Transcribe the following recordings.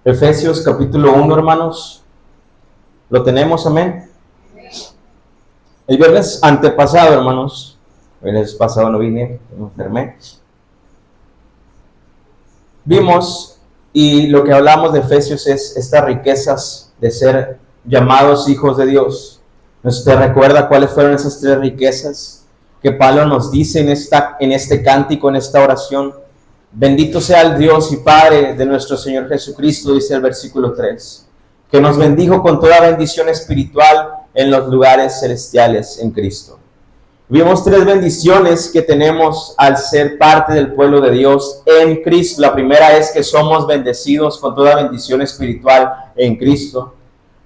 Efesios capítulo 1, hermanos. ¿Lo tenemos? Amén. El viernes antepasado, hermanos, el viernes pasado no vine, me enfermé. Vimos, y lo que hablamos de Efesios es estas riquezas de ser llamados hijos de Dios. ¿Usted recuerda cuáles fueron esas tres riquezas que Pablo nos dice en este cántico, en esta oración? Bendito sea el Dios y Padre de nuestro Señor Jesucristo, dice el versículo 3, que nos bendijo con toda bendición espiritual en los lugares celestiales en Cristo. Vimos tres bendiciones que tenemos al ser parte del pueblo de Dios en Cristo. La primera es que somos bendecidos con toda bendición espiritual en Cristo.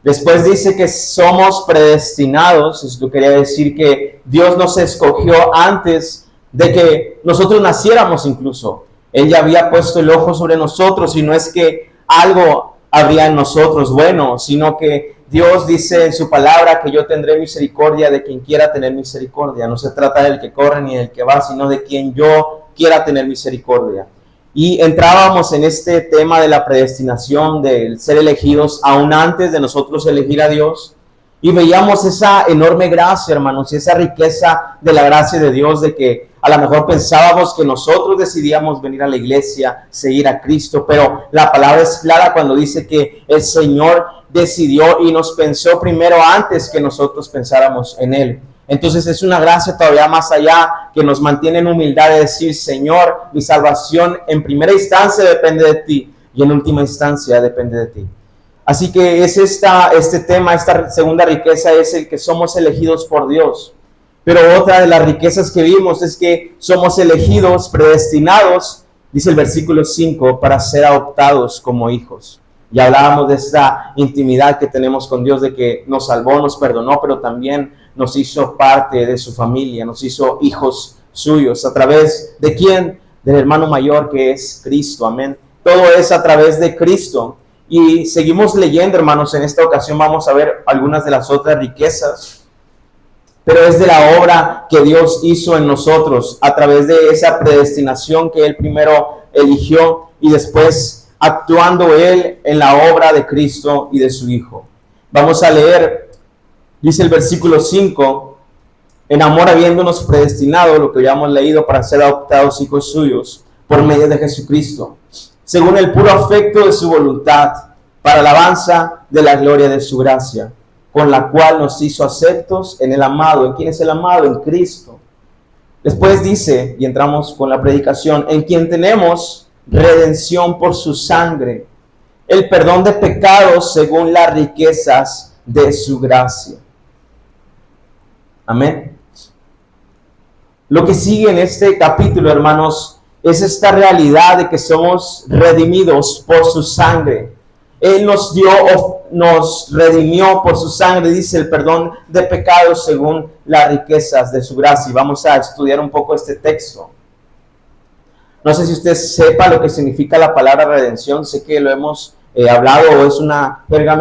Después dice que somos predestinados. Esto quería decir que Dios nos escogió antes de que nosotros naciéramos incluso. Él ya había puesto el ojo sobre nosotros, y no es que algo habría en nosotros bueno, sino que Dios dice en su palabra que yo tendré misericordia de quien quiera tener misericordia. No se trata del que corre ni del que va, sino de quien yo quiera tener misericordia. Y entrábamos en este tema de la predestinación, del ser elegidos aún antes de nosotros elegir a Dios. Y veíamos esa enorme gracia, hermanos, y esa riqueza de la gracia de Dios, de que a lo mejor pensábamos que nosotros decidíamos venir a la iglesia, seguir a Cristo, pero la palabra es clara cuando dice que el Señor decidió y nos pensó primero antes que nosotros pensáramos en Él. Entonces es una gracia todavía más allá que nos mantiene en humildad de decir: Señor, mi salvación en primera instancia depende de ti y en última instancia depende de ti. Así que es este tema, esta segunda riqueza es el que somos elegidos por Dios. Pero otra de las riquezas que vimos es que somos elegidos, predestinados, dice el versículo 5, para ser adoptados como hijos. Ya hablábamos de esta intimidad que tenemos con Dios, de que nos salvó, nos perdonó, pero también nos hizo parte de su familia, nos hizo hijos suyos. ¿A través de quién? Del hermano mayor, que es Cristo. Amén. Todo es a través de Cristo. Y seguimos leyendo, hermanos. En esta ocasión vamos a ver algunas de las otras riquezas, pero es de la obra que Dios hizo en nosotros a través de esa predestinación que Él primero eligió y después actuando Él en la obra de Cristo y de su Hijo. Vamos a leer, dice el versículo 5, en amor habiéndonos predestinado, lo que ya hemos leído, para ser adoptados hijos suyos por medio de Jesucristo, según el puro afecto de su voluntad, para alabanza de la gloria de su gracia, con la cual nos hizo aceptos en el amado. ¿En quién es el amado? En Cristo. Después dice, y entramos con la predicación, en quien tenemos redención por su sangre, el perdón de pecados según las riquezas de su gracia. Amén. Lo que sigue en este capítulo, hermanos, es esta realidad de que somos redimidos por su sangre. Él nos redimió por su sangre, dice, el perdón de pecados según las riquezas de su gracia. Y vamos a estudiar un poco este texto. No sé si usted sepa lo que significa la palabra redención. Sé que lo hemos hablado, o es una jerga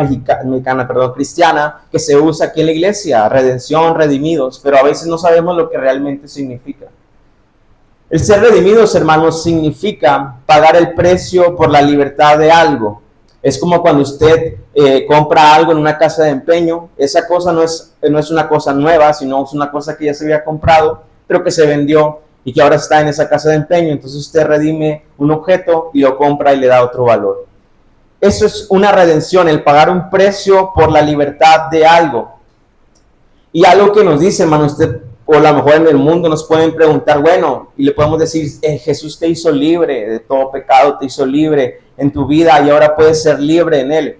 cristiana que se usa aquí en la iglesia. Redención, redimidos, pero a veces no sabemos lo que realmente significa. El ser redimidos, hermanos, significa pagar el precio por la libertad de algo. Es como cuando usted compra algo en una casa de empeño. Esa cosa no es una cosa nueva, sino es una cosa que ya se había comprado, pero que se vendió y que ahora está en esa casa de empeño. Entonces usted redime un objeto y lo compra y le da otro valor. Eso es una redención, el pagar un precio por la libertad de algo. Y algo que nos dice, hermano, usted, o a lo mejor en el mundo nos pueden preguntar, bueno, y le podemos decir, Jesús te hizo libre de todo pecado, te hizo libre en tu vida y ahora puedes ser libre en Él.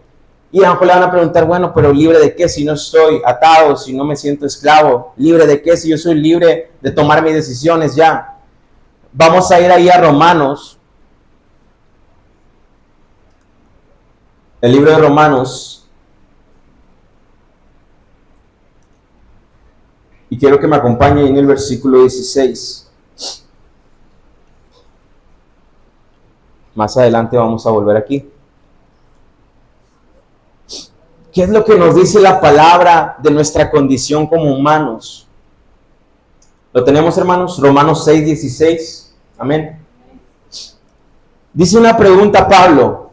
Y a lo mejor le van a preguntar, bueno, pero ¿libre de qué si no estoy atado, si no me siento esclavo? ¿Libre de qué si yo soy libre de tomar mis decisiones ya? Vamos a ir ahí a Romanos. El libro de Romanos. Y quiero que me acompañe en el versículo 16. Más adelante vamos a volver aquí. ¿Qué es lo que nos dice la palabra de nuestra condición como humanos? ¿Lo tenemos, hermanos? Romanos 6, 16. Amén. Dice una pregunta Pablo.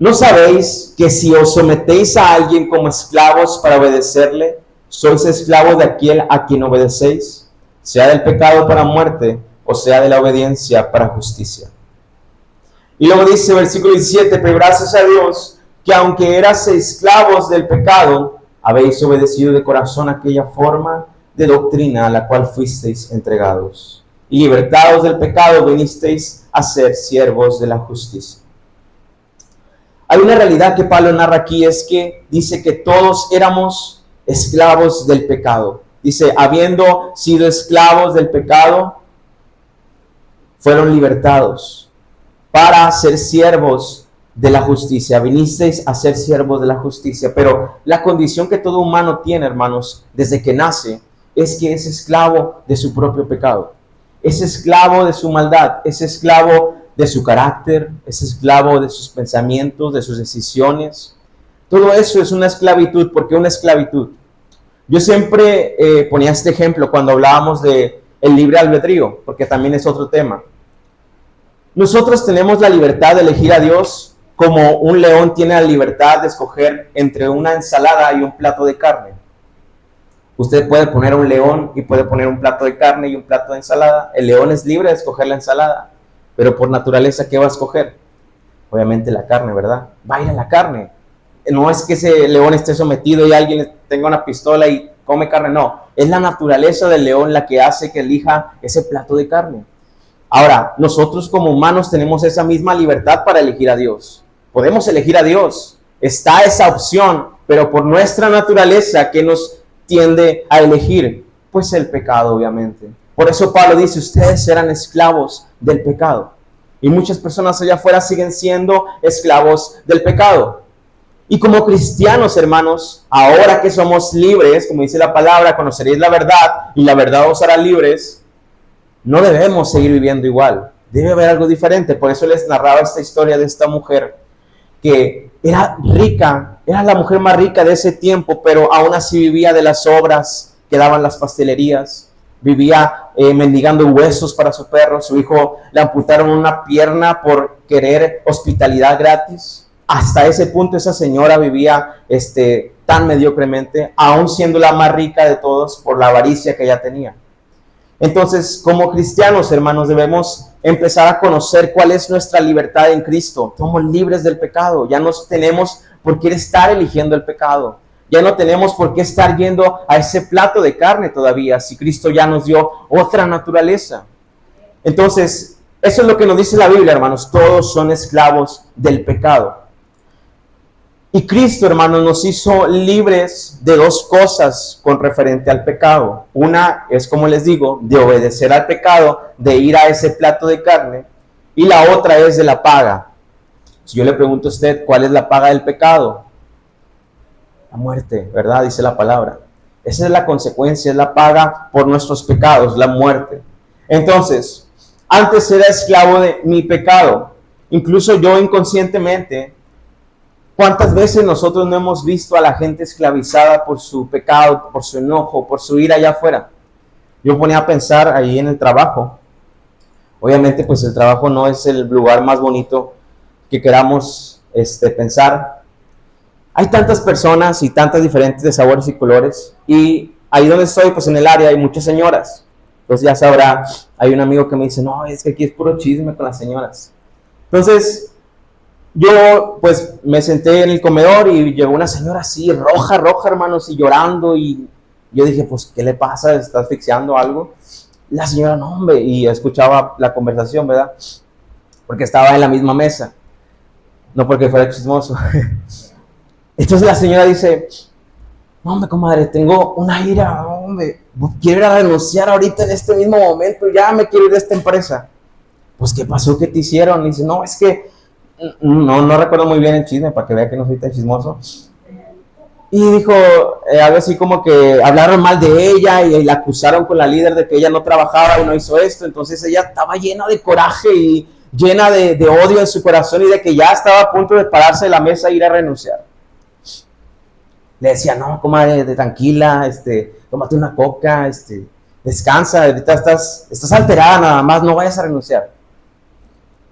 ¿No sabéis que si os sometéis a alguien como esclavos para obedecerle, sois esclavos de aquel a quien obedecéis, sea del pecado para muerte o sea de la obediencia para justicia? Y luego dice, versículo 17, pero gracias a Dios que aunque eras esclavos del pecado, habéis obedecido de corazón aquella forma de doctrina a la cual fuisteis entregados. Y libertados del pecado, vinisteis a ser siervos de la justicia. Hay una realidad que Pablo narra aquí, es que dice que todos éramos esclavos del pecado. Dice, habiendo sido esclavos del pecado, fueron libertados para ser siervos de la justicia. Vinisteis a ser siervos de la justicia. Pero la condición que todo humano tiene, hermanos, desde que nace, es que es esclavo de su propio pecado. Es esclavo de su maldad, es esclavo de su carácter, es esclavo de sus pensamientos, de sus decisiones. Todo eso es una esclavitud. ¿Por qué una esclavitud? Yo siempre ponía este ejemplo cuando hablábamos de el libre albedrío, porque también es otro tema. Nosotros tenemos la libertad de elegir a Dios como un león tiene la libertad de escoger entre una ensalada y un plato de carne. Usted puede poner un león y puede poner un plato de carne y un plato de ensalada. El león es libre de escoger la ensalada, pero por naturaleza, ¿qué va a escoger? Obviamente la carne, ¿verdad? Va a ir a la carne. No es que ese león esté sometido y alguien tenga una pistola y come carne, no. Es la naturaleza del león la que hace que elija ese plato de carne. Ahora, nosotros como humanos tenemos esa misma libertad para elegir a Dios. Podemos elegir a Dios. Está esa opción, pero por nuestra naturaleza, ¿qué nos tiende a elegir? Pues el pecado, obviamente. Por eso Pablo dice, ustedes eran esclavos del pecado. Y muchas personas allá afuera siguen siendo esclavos del pecado. Y como cristianos, hermanos, ahora que somos libres, como dice la palabra, conoceréis la verdad y la verdad os hará libres, no debemos seguir viviendo igual. Debe haber algo diferente. Por eso les narraba esta historia de esta mujer que era rica, era la mujer más rica de ese tiempo, pero aún así vivía de las obras que daban las pastelerías. Vivía mendigando huesos para su perro. Su hijo le amputaron una pierna por querer hospitalidad gratis. Hasta ese punto esa señora vivía tan mediocremente, aún siendo la más rica de todos por la avaricia que ella tenía. Entonces, como cristianos, hermanos, debemos empezar a conocer cuál es nuestra libertad en Cristo. Somos libres del pecado. Ya no tenemos por qué estar eligiendo el pecado. Ya no tenemos por qué estar yendo a ese plato de carne todavía, si Cristo ya nos dio otra naturaleza. Entonces, eso es lo que nos dice la Biblia, hermanos. Todos son esclavos del pecado. Y Cristo, hermanos, nos hizo libres de dos cosas con referente al pecado. Una es, como les digo, de obedecer al pecado, de ir a ese plato de carne. Y la otra es de la paga. Si yo le pregunto a usted, ¿cuál es la paga del pecado? La muerte, ¿verdad? Dice la palabra. Esa es la consecuencia, es la paga por nuestros pecados, la muerte. Entonces, antes era esclavo de mi pecado. Incluso yo inconscientemente, ¿cuántas veces nosotros no hemos visto a la gente esclavizada por su pecado, por su enojo, por su ira allá afuera? Yo ponía a pensar ahí en el trabajo. Obviamente, pues el trabajo no es el lugar más bonito que queramos pensar. Hay tantas personas y tantas diferentes de sabores y colores. Y ahí donde estoy, pues en el área hay muchas señoras. Entonces ya sabrá, hay un amigo que me dice, no, es que aquí es puro chisme con las señoras. Entonces, yo pues me senté en el comedor y llegó una señora así, roja, hermanos, y llorando. Y yo dije, pues, ¿qué le pasa? ¿Está asfixiando algo? La señora, no, hombre, y escuchaba la conversación, ¿verdad? Porque estaba en la misma mesa. No porque fuera chismoso. Entonces la señora dice, no, hombre, comadre, tengo una ira, hombre, quiero ir a renunciar ahorita en este mismo momento, ya me quiero ir de esta empresa. Pues, ¿qué pasó? ¿Qué te hicieron? Y dice, no, es que no recuerdo muy bien el chisme, para que vea que no soy tan chismoso. Y dijo algo así como que hablaron mal de ella y la acusaron con la líder de que ella no trabajaba y no hizo esto. Entonces ella estaba llena de coraje y llena de odio en su corazón y de que ya estaba a punto de pararse de la mesa e ir a renunciar. Le decía, no, comadre, tranquila, tómate una coca, descansa, ahorita estás alterada nada más, no vayas a renunciar.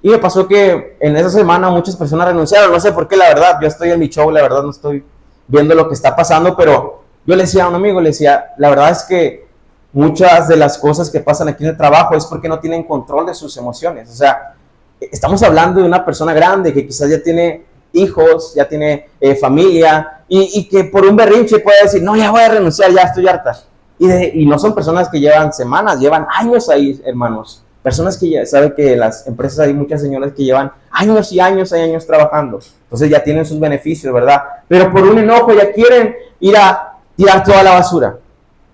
Y me pasó que en esa semana muchas personas renunciaron. No sé por qué, la verdad. Yo estoy en mi show, la verdad no estoy viendo lo que está pasando, pero yo le decía a un amigo, le decía, la verdad es que muchas de las cosas que pasan aquí en el trabajo es porque no tienen control de sus emociones. O sea, estamos hablando de una persona grande que quizás ya tiene hijos, ya tiene familia, y que por un berrinche puede decir, no, ya voy a renunciar, ya estoy harta. Y no son personas que llevan semanas, llevan años ahí, hermanos. Personas que ya saben que las empresas hay muchas señoras que llevan años y años y años trabajando. Entonces ya tienen sus beneficios, ¿verdad? Pero por un enojo ya quieren ir a tirar toda la basura.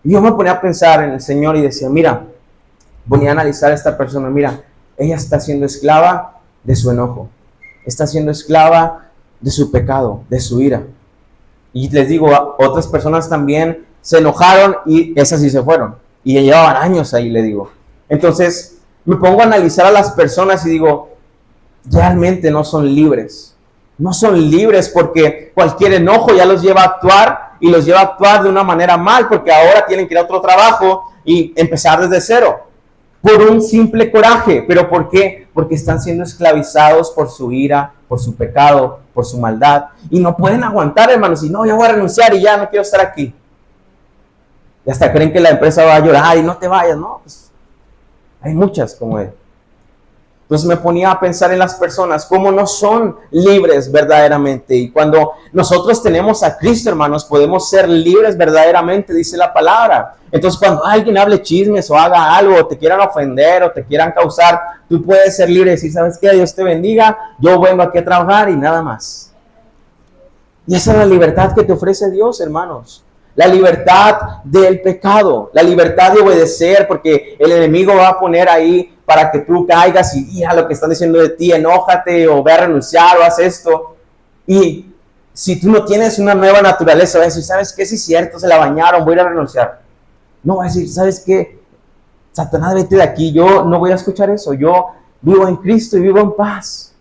Y yo me ponía a pensar en el Señor y decía, mira, ponía a analizar a esta persona, mira, ella está siendo esclava de su enojo. Está siendo esclava de su pecado, de su ira. Y les digo, otras personas también se enojaron y esas sí se fueron. Y llevaban años ahí, le digo. Entonces me pongo a analizar a las personas y digo, realmente no son libres. No son libres porque cualquier enojo ya los lleva a actuar y los lleva a actuar de una manera mal porque ahora tienen que ir a otro trabajo y empezar desde cero. Por un simple coraje. ¿Pero por qué? Porque están siendo esclavizados por su ira, por su pecado, por su maldad. Y no pueden aguantar, hermanos. Y no, ya voy a renunciar y ya no quiero estar aquí. Y hasta creen que la empresa va a llorar y no te vayas, ¿no? Pues, hay muchas como él. Entonces me ponía a pensar en las personas, cómo no son libres verdaderamente. Y cuando nosotros tenemos a Cristo, hermanos, podemos ser libres verdaderamente, dice la palabra. Entonces cuando alguien hable chismes o haga algo, o te quieran ofender o te quieran causar, tú puedes ser libre y decir, ¿sabes qué? Dios te bendiga, yo vengo aquí a trabajar y nada más. Y esa es la libertad que te ofrece Dios, hermanos. La libertad del pecado, la libertad de obedecer, porque el enemigo va a poner ahí para que tú caigas y a lo que están diciendo de ti, enójate o ve a renunciar o haz esto. Y si tú no tienes una nueva naturaleza, vas a decir, ¿sabes qué? Sí es cierto, se la bañaron, voy a ir a renunciar. No, vas a decir, ¿sabes qué? Satanás, vete de aquí, yo no voy a escuchar eso, yo vivo en Cristo y vivo en paz.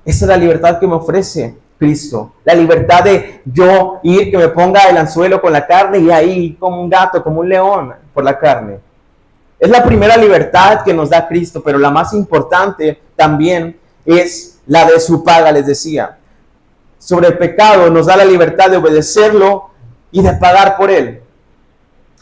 Esa es la libertad que me ofrece Cristo, la libertad de yo ir, que me ponga el anzuelo con la carne y ahí como un gato, como un león por la carne. Es la primera libertad que nos da Cristo, pero la más importante también es la de su paga, les decía. Sobre el pecado nos da la libertad de obedecerlo y de pagar por él.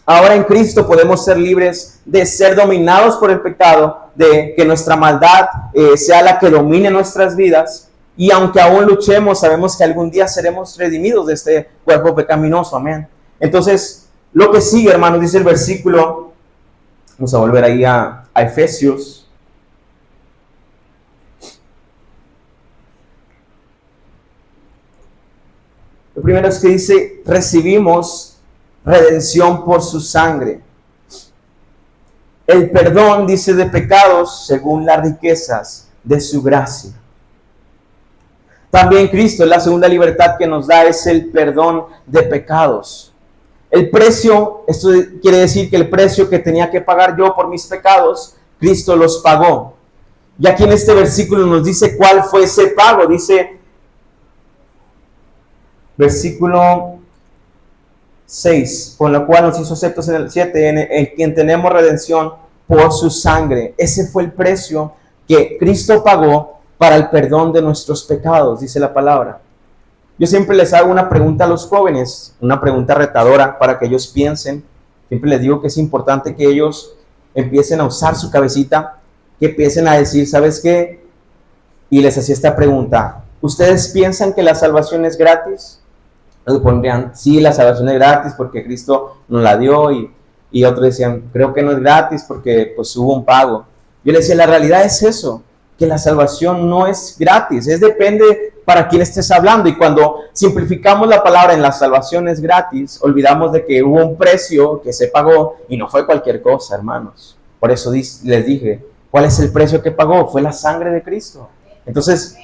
Ahora en Cristo podemos ser libres de ser dominados por el pecado, de que nuestra maldad sea la que domine nuestras vidas. Y aunque aún luchemos, sabemos que algún día seremos redimidos de este cuerpo pecaminoso. Amén. Entonces, lo que sigue, hermanos, dice el versículo. Vamos a volver ahí a Efesios. Lo primero es que dice, recibimos redención por su sangre. El perdón, dice, de pecados según las riquezas de su gracia. También Cristo, la segunda libertad que nos da es el perdón de pecados. El precio, esto quiere decir que el precio que tenía que pagar yo por mis pecados, Cristo los pagó. Y aquí en este versículo nos dice cuál fue ese pago. Dice, versículo 6, con lo cual nos hizo aceptos en el 7, en quien tenemos redención por su sangre. Ese fue el precio que Cristo pagó para el perdón de nuestros pecados, dice la palabra. Yo siempre les hago una pregunta a los jóvenes, una pregunta retadora para que ellos piensen. Siempre les digo que es importante que ellos empiecen a usar su cabecita, que empiecen a decir, ¿sabes qué? Y les hacía esta pregunta, ¿ustedes piensan que la salvación es gratis? Nos pondrían, sí, la salvación es gratis porque Cristo nos la dio, y otros decían, creo que no es gratis porque pues hubo un pago. Yo les decía, la realidad es eso, que la salvación no es gratis, depende para quién estés hablando. Y cuando simplificamos la palabra en la salvación es gratis, olvidamos de que hubo un precio que se pagó y no fue cualquier cosa, hermanos. Por eso les dije, ¿cuál es el precio que pagó? Fue la sangre de Cristo. Entonces,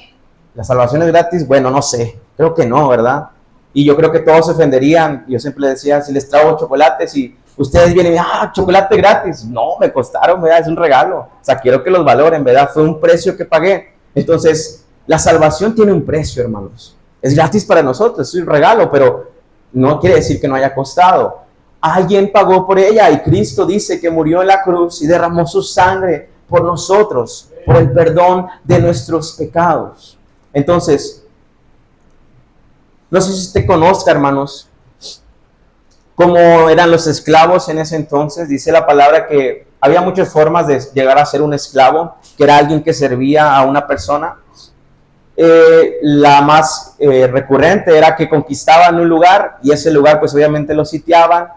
¿la salvación es gratis? Bueno, no sé, creo que no, ¿verdad? Y yo creo que todos se ofenderían. Yo siempre les decía, si les traigo chocolates y ustedes vienen y chocolate gratis. No, me costaron, ¿verdad? Es un regalo. O sea, quiero que los valoren, ¿verdad? Fue un precio que pagué. Entonces, la salvación tiene un precio, hermanos. Es gratis para nosotros, es un regalo, pero no quiere decir que no haya costado. Alguien pagó por ella y Cristo dice que murió en la cruz y derramó su sangre por nosotros. por el perdón de nuestros pecados. Entonces, no sé si usted conozca, hermanos, cómo eran los esclavos en ese entonces. Dice la palabra que había muchas formas de llegar a ser un esclavo, que era alguien que servía a una persona. La más recurrente era que conquistaban un lugar y ese lugar pues obviamente lo sitiaban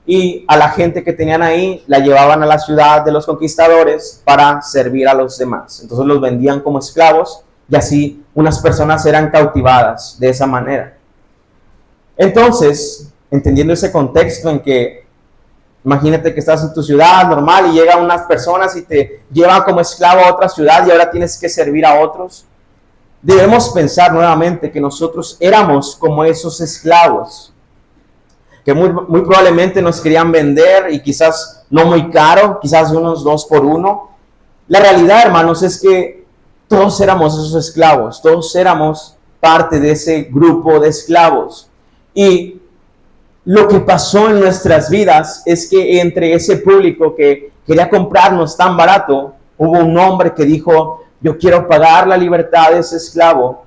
y a la gente que tenían ahí la llevaban a la ciudad de los conquistadores para servir a los demás. Entonces los vendían como esclavos y así unas personas eran cautivadas de esa manera. Entonces, entendiendo ese contexto en que imagínate que estás en tu ciudad normal y llegan unas personas y te llevan como esclavo a otra ciudad y ahora tienes que servir a otros. Debemos pensar nuevamente que nosotros éramos como esos esclavos, que muy probablemente nos querían vender y quizás no muy caro, quizás unos 2 por 1. La realidad, hermanos, es que todos éramos esos esclavos, todos éramos parte de ese grupo de esclavos. Y lo que pasó en nuestras vidas es que entre ese público que quería comprarnos tan barato, hubo un hombre que dijo: yo quiero pagar la libertad de ese esclavo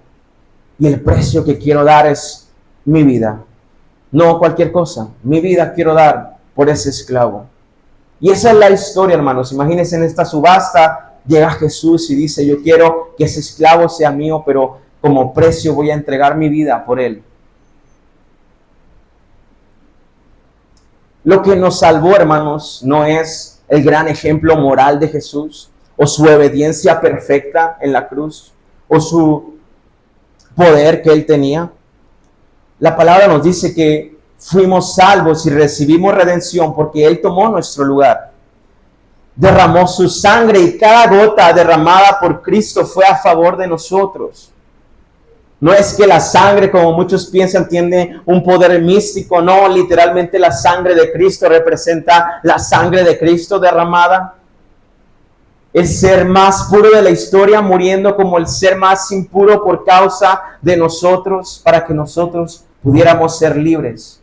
y el precio que quiero dar es mi vida. No cualquier cosa, mi vida quiero dar por ese esclavo. Y esa es la historia, hermanos. Imagínense, en esta subasta llega Jesús y dice: yo quiero que ese esclavo sea mío, pero como precio voy a entregar mi vida por él. Lo que nos salvó, hermanos, no es el gran ejemplo moral de Jesús, o su obediencia perfecta en la cruz, o su poder que él tenía. La palabra nos dice que fuimos salvos y recibimos redención porque él tomó nuestro lugar. Derramó su sangre y cada gota derramada por Cristo fue a favor de nosotros. No es que la sangre, como muchos piensan, tiene un poder místico. No, literalmente la sangre de Cristo representa la sangre de Cristo derramada. El ser más puro de la historia muriendo como el ser más impuro por causa de nosotros, para que nosotros pudiéramos ser libres.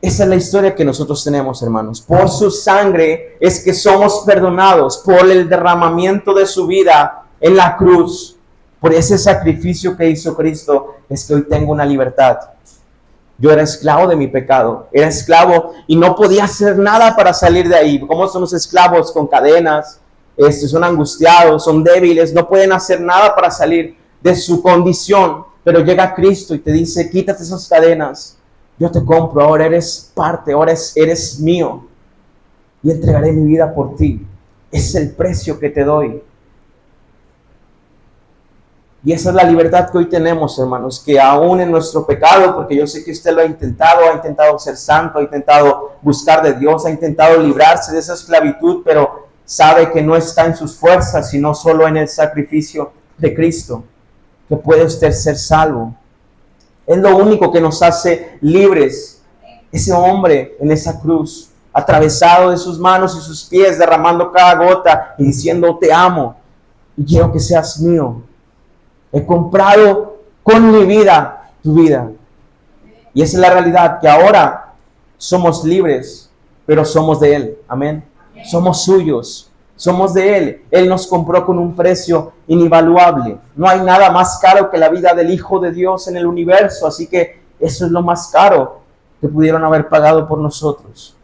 Esa es la historia que nosotros tenemos, hermanos. Por su sangre es que somos perdonados, por el derramamiento de su vida en la cruz. Por ese sacrificio que hizo Cristo es que hoy tengo una libertad. Yo era esclavo de mi pecado, era esclavo y no podía hacer nada para salir de ahí. ¿Cómo son los esclavos? Con cadenas, son angustiados, son débiles, no pueden hacer nada para salir de su condición. Pero llega Cristo y te dice: quítate esas cadenas, yo te compro, ahora eres parte, ahora eres mío y entregaré mi vida por ti. Es el precio que te doy. Y esa es la libertad que hoy tenemos, hermanos, que aún en nuestro pecado, porque yo sé que usted lo ha intentado ser santo, ha intentado buscar de Dios, ha intentado librarse de esa esclavitud, pero sabe que no está en sus fuerzas, sino solo en el sacrificio de Cristo, que puede usted ser salvo. Es lo único que nos hace libres. Ese hombre en esa cruz, atravesado de sus manos y sus pies, derramando cada gota y diciendo: te amo y quiero que seas mío. He comprado con mi vida tu vida. Y esa es la realidad, que ahora somos libres, pero somos de Él. Amén. Somos suyos, somos de Él. Él nos compró con un precio invaluable. No hay nada más caro que la vida del Hijo de Dios en el universo. Así que eso es lo más caro que pudieron haber pagado por nosotros.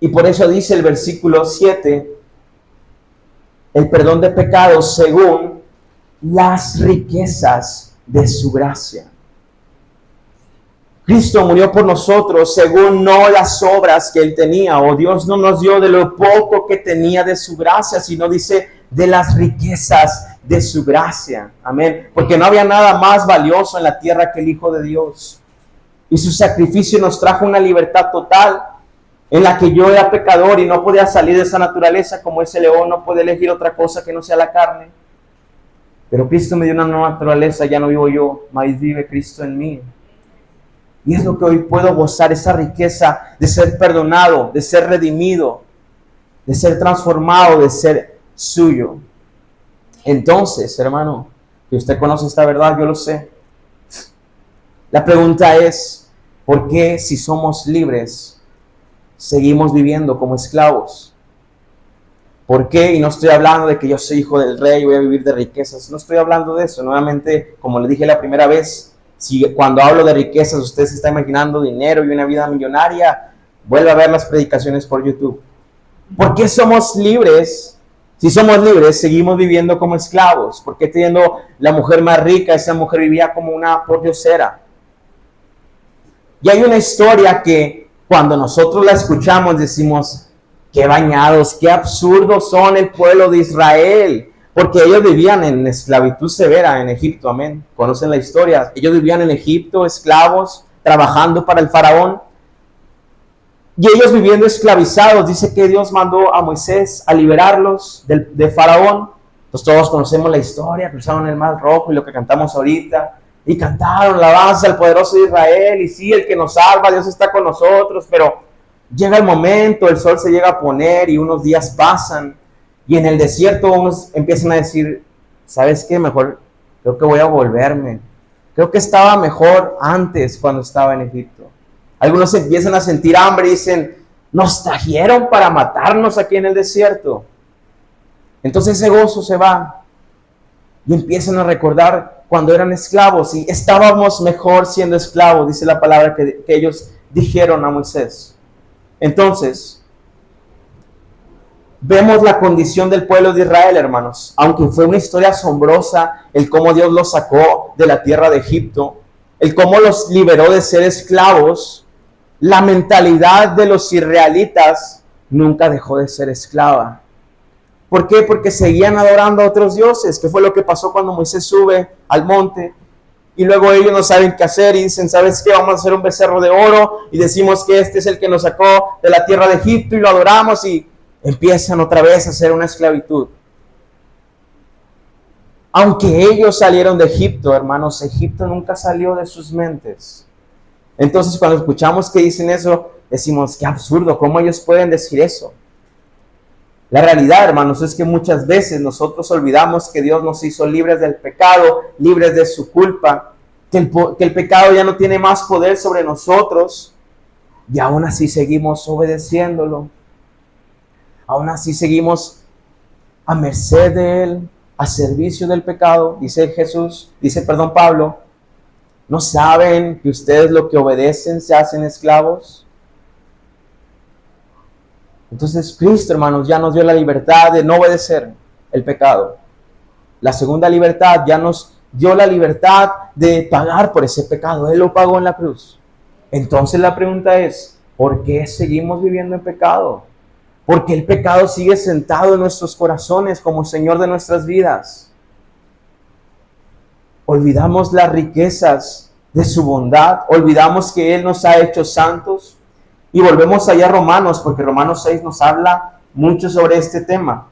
Y por eso dice el versículo 7, el perdón de pecados según las riquezas de su gracia. Cristo murió por nosotros según no las obras que Él tenía, o Dios no nos dio de lo poco que tenía de su gracia, sino dice de las riquezas de su gracia. Amén. Porque no había nada más valioso en la tierra que el Hijo de Dios. Y su sacrificio nos trajo una libertad total, en la que yo era pecador y no podía salir de esa naturaleza, como ese león no puede elegir otra cosa que no sea la carne. Pero Cristo me dio una nueva naturaleza, ya no vivo yo, mas vive Cristo en mí. Y es lo que hoy puedo gozar, esa riqueza de ser perdonado, de ser redimido, de ser transformado, de ser suyo. Entonces, hermano, que usted conoce esta verdad, yo lo sé. La pregunta es: ¿por qué, si somos libres, seguimos viviendo como esclavos? ¿Por qué? Y no estoy hablando de que yo soy hijo del rey y voy a vivir de riquezas. No estoy hablando de eso. Nuevamente, como le dije la primera vez, si cuando hablo de riquezas usted se está imaginando dinero y una vida millonaria, vuelva a ver las predicaciones por YouTube. ¿Por qué somos libres? Si somos libres, seguimos viviendo como esclavos. ¿Por qué teniendo la mujer más rica, esa mujer vivía como una pordiosera? Y hay una historia que cuando nosotros la escuchamos decimos, qué bañados, qué absurdos son el pueblo de Israel. Porque ellos vivían en esclavitud severa en Egipto, amén. Conocen la historia. Ellos vivían en Egipto, esclavos, trabajando para el faraón. Y ellos viviendo esclavizados, dice que Dios mandó a Moisés a liberarlos de faraón. Pues todos conocemos la historia, cruzaron el mar rojo y lo que cantamos ahorita. Y cantaron la alabanza al poderoso de Israel. Y sí, el que nos salva, Dios está con nosotros. Pero llega el momento, el sol se llega a poner y unos días pasan. Y en el desierto unos empiezan a decir, ¿sabes qué? Mejor creo que voy a volverme. Creo que estaba mejor antes cuando estaba en Egipto. Algunos empiezan a sentir hambre y dicen, nos trajeron para matarnos aquí en el desierto. Entonces ese gozo se va y empiezan a recordar cuando eran esclavos y estábamos mejor siendo esclavos, dice la palabra que ellos dijeron a Moisés. Entonces, vemos la condición del pueblo de Israel, hermanos. Aunque fue una historia asombrosa, el cómo Dios los sacó de la tierra de Egipto, el cómo los liberó de ser esclavos, la mentalidad de los israelitas nunca dejó de ser esclava. ¿Por qué? Porque seguían adorando a otros dioses. ¿Qué fue lo que pasó cuando Moisés sube al monte? Y luego ellos no saben qué hacer y dicen, ¿sabes qué? Vamos a hacer un becerro de oro y decimos que este es el que nos sacó de la tierra de Egipto y lo adoramos y empiezan otra vez a hacer una esclavitud. Aunque ellos salieron de Egipto, hermanos, Egipto nunca salió de sus mentes. Entonces cuando escuchamos que dicen eso, decimos, qué absurdo, ¿cómo ellos pueden decir eso? La realidad, hermanos, es que muchas veces nosotros olvidamos que Dios nos hizo libres del pecado, libres de su culpa, que el pecado ya no tiene más poder sobre nosotros y aún así seguimos obedeciéndolo. Aún así seguimos a merced de Él, a servicio del pecado. Dice Pablo, ¿no saben que ustedes lo que obedecen se hacen esclavos? Entonces Cristo, hermanos, ya nos dio la libertad de no obedecer el pecado. La segunda libertad, ya nos dio la libertad de pagar por ese pecado. Él lo pagó en la cruz. Entonces la pregunta es, ¿por qué seguimos viviendo en pecado? Porque el pecado sigue sentado en nuestros corazones como Señor de nuestras vidas. Olvidamos las riquezas de su bondad, olvidamos que Él nos ha hecho santos y volvemos allá a Romanos, porque Romanos 6 nos habla mucho sobre este tema.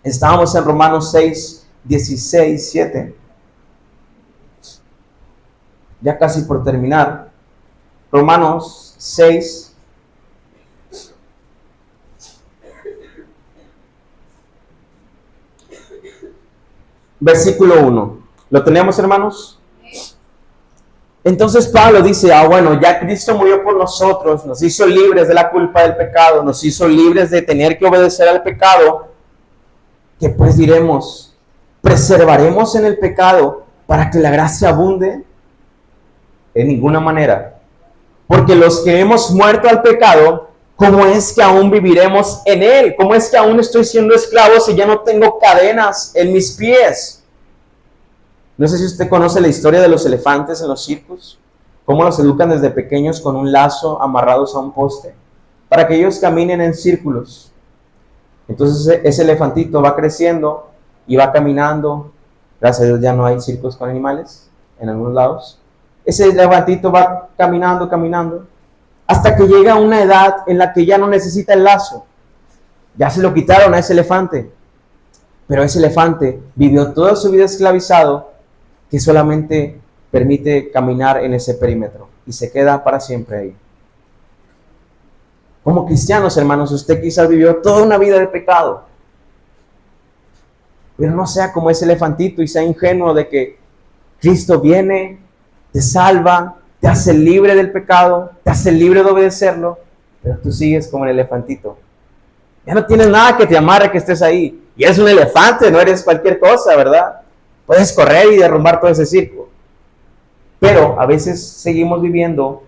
Estábamos en Romanos 6, 16, 7. Ya casi por terminar. Romanos 6, versículo 1. ¿Lo tenemos, hermanos? Entonces Pablo dice, bueno, ya Cristo murió por nosotros, nos hizo libres de la culpa del pecado, nos hizo libres de tener que obedecer al pecado. ¿Qué pues diremos? ¿Preservaremos en el pecado para que la gracia abunde? En ninguna manera. Porque los que hemos muerto al pecado, ¿cómo es que aún viviremos en él? ¿Cómo es que aún estoy siendo esclavo si ya no tengo cadenas en mis pies? No sé si usted conoce la historia de los elefantes en los circos, cómo los educan desde pequeños con un lazo amarrados a un poste, para que ellos caminen en círculos. Entonces ese elefantito va creciendo y va caminando. Gracias a Dios ya no hay circos con animales en algunos lados. Ese elefantito va caminando, hasta que llega a una edad en la que ya no necesita el lazo. Ya se lo quitaron a ese elefante. Pero ese elefante vivió toda su vida esclavizado, que solamente permite caminar en ese perímetro y se queda para siempre ahí. Como cristianos, hermanos, usted quizás vivió toda una vida de pecado, pero no sea como ese elefantito y sea ingenuo de que Cristo viene, te salva, te hace libre del pecado, te hace libre de obedecerlo, pero tú sigues como el elefantito, Ya no tienes nada que te amarre que estés ahí. Y eres un elefante, no eres cualquier cosa, ¿verdad? Puedes correr y derrumbar todo ese circo. Pero a veces seguimos viviendo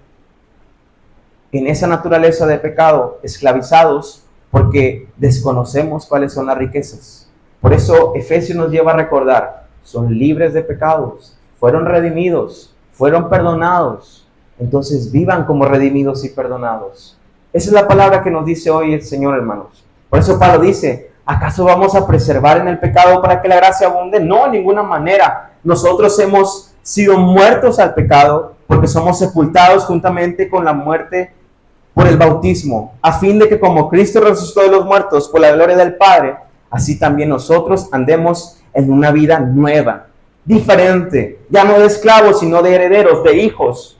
en esa naturaleza de pecado, esclavizados, porque desconocemos cuáles son las riquezas. Por eso Efesios nos lleva a recordar, son libres de pecados, fueron redimidos, fueron perdonados. Entonces vivan como redimidos y perdonados. Esa es la palabra que nos dice hoy el Señor, hermanos. Por eso Pablo dice, ¿acaso vamos a preservar en el pecado para que la gracia abunde? No, de ninguna manera. Nosotros hemos sido muertos al pecado porque somos sepultados juntamente con la muerte por el bautismo, a fin de que como Cristo resucitó de los muertos por la gloria del Padre, así también nosotros andemos en una vida nueva, diferente, ya no de esclavos, sino de herederos, de hijos,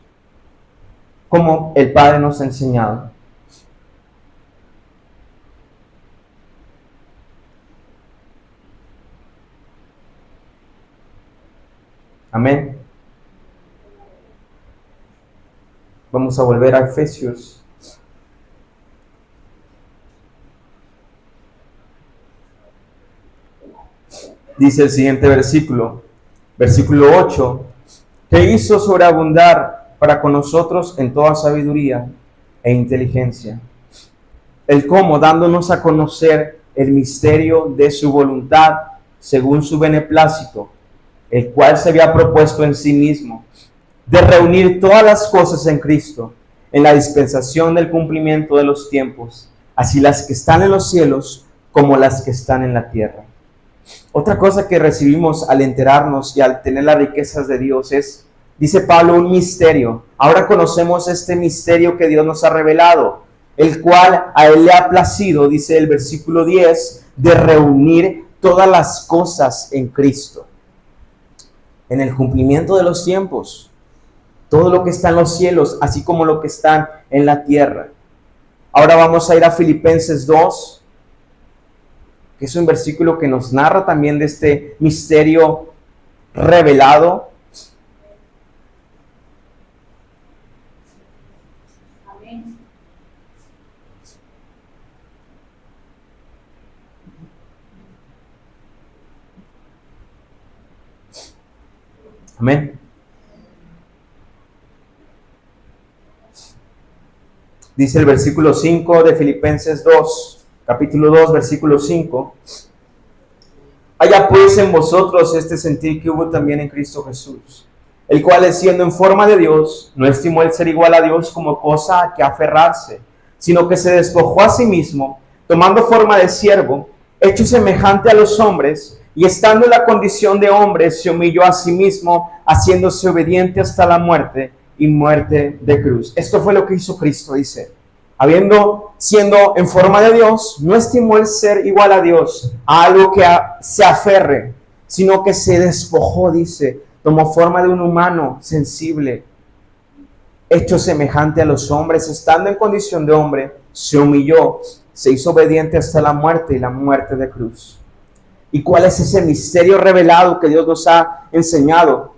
como el Padre nos ha enseñado. Amén. Vamos a volver a Efesios. Dice el siguiente versículo, versículo 8, que hizo sobreabundar para con nosotros en toda sabiduría e inteligencia. El cómo, dándonos a conocer el misterio de su voluntad, según su beneplácito, el cual se había propuesto en sí mismo, de reunir todas las cosas en Cristo, en la dispensación del cumplimiento de los tiempos, así las que están en los cielos como las que están en la tierra. Otra cosa que recibimos al enterarnos y al tener las riquezas de Dios es, dice Pablo, un misterio. Ahora conocemos este misterio que Dios nos ha revelado, el cual a Él le ha placido, dice el versículo 10, de reunir todas las cosas en Cristo, en el cumplimiento de los tiempos, todo lo que está en los cielos, así como lo que está en la tierra. Ahora vamos a ir a Filipenses 2, que es un versículo que nos narra también de este misterio revelado. Amén. Amén. Dice el versículo 5 de Filipenses 2, capítulo 2, versículo 5. Haya pues en vosotros este sentir que hubo también en Cristo Jesús, el cual, siendo en forma de Dios, no estimó el ser igual a Dios como cosa a que aferrarse, sino que se despojó a sí mismo, tomando forma de siervo, hecho semejante a los hombres, y estando en la condición de hombre, se humilló a sí mismo, haciéndose obediente hasta la muerte y muerte de cruz. Esto fue lo que hizo Cristo, dice. Siendo en forma de Dios, no estimó el ser igual a Dios, a algo que se aferre, sino que se despojó, dice, tomó forma de un humano sensible, hecho semejante a los hombres, estando en condición de hombre, se humilló, se hizo obediente hasta la muerte y la muerte de cruz. ¿Y cuál es ese misterio revelado que Dios nos ha enseñado?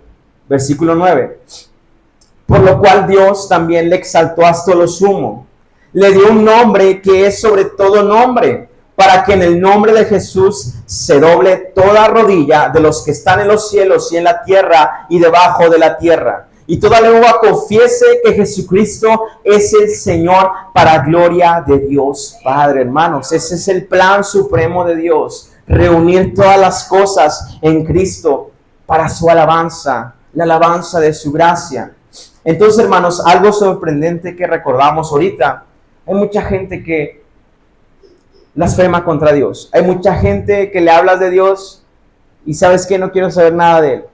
Versículo 9. Por lo cual Dios también le exaltó hasta lo sumo, le dio un nombre que es sobre todo nombre, para que en el nombre de Jesús se doble toda rodilla de los que están en los cielos y en la tierra y debajo de la tierra, y toda lengua confiese que Jesucristo es el Señor, para gloria de Dios Padre. Hermanos, ese es el plan supremo de Dios, reunir todas las cosas en Cristo para su alabanza, la alabanza de su gracia. Entonces, hermanos, algo sorprendente que recordamos ahorita, hay mucha gente que blasfema contra Dios. Hay mucha gente que le hablas de Dios y ¿sabes qué? No quiero saber nada de Él.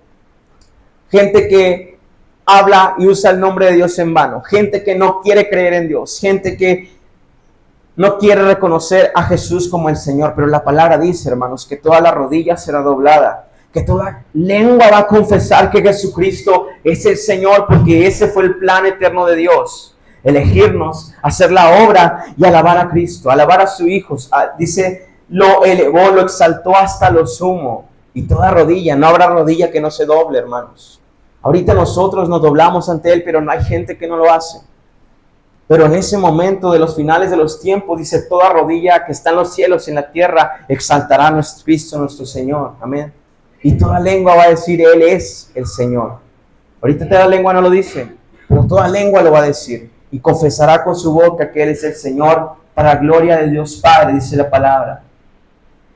Gente que habla y usa el nombre de Dios en vano. Gente que no quiere creer en Dios. Gente que no quiere reconocer a Jesús como el Señor. Pero la palabra dice, hermanos, que toda la rodilla será doblada, que toda lengua va a confesar que Jesucristo es el Señor, porque ese fue el plan eterno de Dios. Elegirnos, hacer la obra y alabar a Cristo, alabar a su Hijo. Dice, lo elevó, lo exaltó hasta lo sumo. Y toda rodilla, no habrá rodilla que no se doble, hermanos. Ahorita nosotros nos doblamos ante Él, pero no hay gente que no lo hace. Pero en ese momento de los finales de los tiempos, dice, toda rodilla que está en los cielos y en la tierra exaltará a nuestro Cristo, nuestro Señor. Amén. Y toda lengua va a decir, Él es el Señor. Ahorita toda lengua no lo dice, pero toda lengua lo va a decir. Y confesará con su boca que Él es el Señor, para gloria de Dios Padre, dice la palabra.